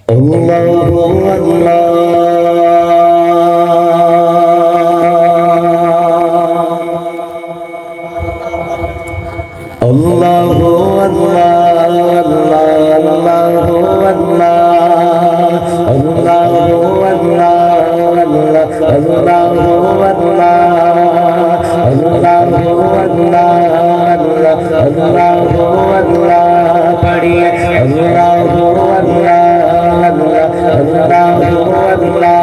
আল্লাহু আল্লাহ আল্লাহু আল্লাহ আল্লাহু আল্লাহ আল্লাহু আল্লাহ আল্লাহু আল্লাহ আল্লাহু আল্লাহ আল্লাহু আল্লাহ পড়িয়ে আল্লাহু আল্লাহ আল্লাহু আল্লাহ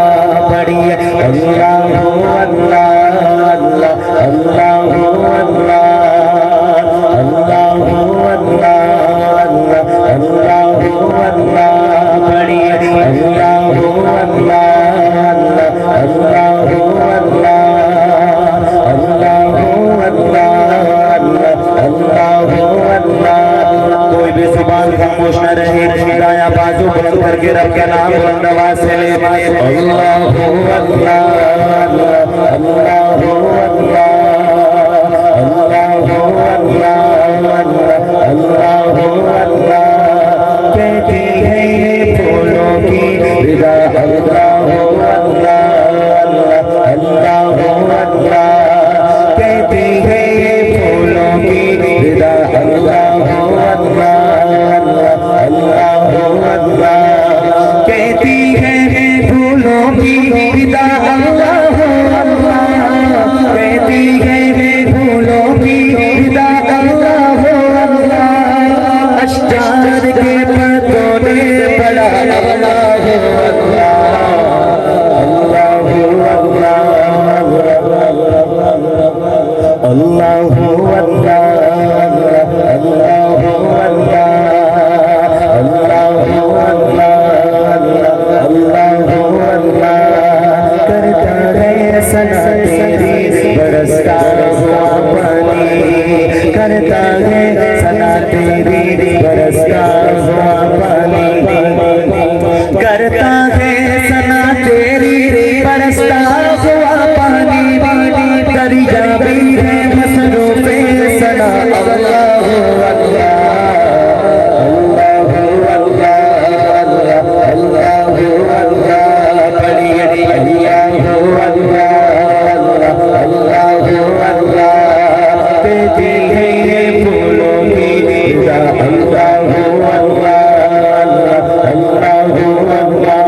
পড়িয়ে আল্লাহু আল্লাহ আল্লাহু আল্লাহ खामोश न रहे दाया बाजू बुलंद करके रब का नाम बुलंद आवाज से ले अल्लाहु अल्लाह अल्लाहु अल्लाह अल्लाहु अल्लाह अल्लाहु अल्लाह कहती है ये फूलों की विदा अल्लाहु अल्लाह अल्लाहु अल्लाह कहती है ये फूलों की विदा अल्लाहु अल्लाह कहती है फूलों की विदा अल्लाहु अल्लाह कहती है फूलों की विदा अल्लाहु अल्लाह अश्जार के पत्तों ने पड़ा अल्लाहु अल्लाह अल्लाहु अल्लाह करता है सना तेरी बरसता हुआ पानी करता है सना तेरी बरसता हुआ पानी दरिया भी है मसलों पे सना अल्लाहु अल्लाह अल्लाहु अल्लाह अल्लाहु अल्लाह पढ़िए अल्लाहु अल्लाह अल्लाहु अल्लाह कहती है ये फूलों की विदा अल्लाहु अल्लाह अल्लाहु अल्लाह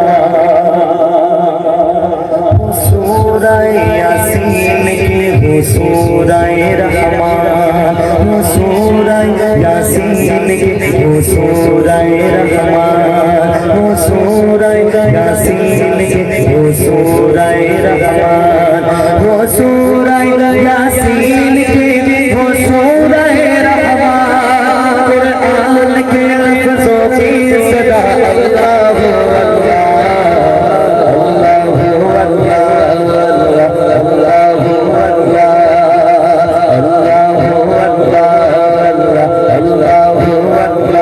सूरह यासीन की सूरह रहमान सूरह यासीन की सूरह रहमान सूरह यासीन की सूरह रहमान सूरह यासीन की सूरह रहमान कुरान के लफ्ज़ों की सदा अल्लाहु अल्लाह अल्लाहु अल्लाह अल्लाहु अल्लाह अल्लाहु अल्लाह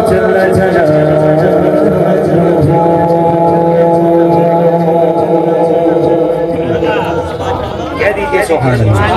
जल्ल जलालुहु सुभान अल्लाह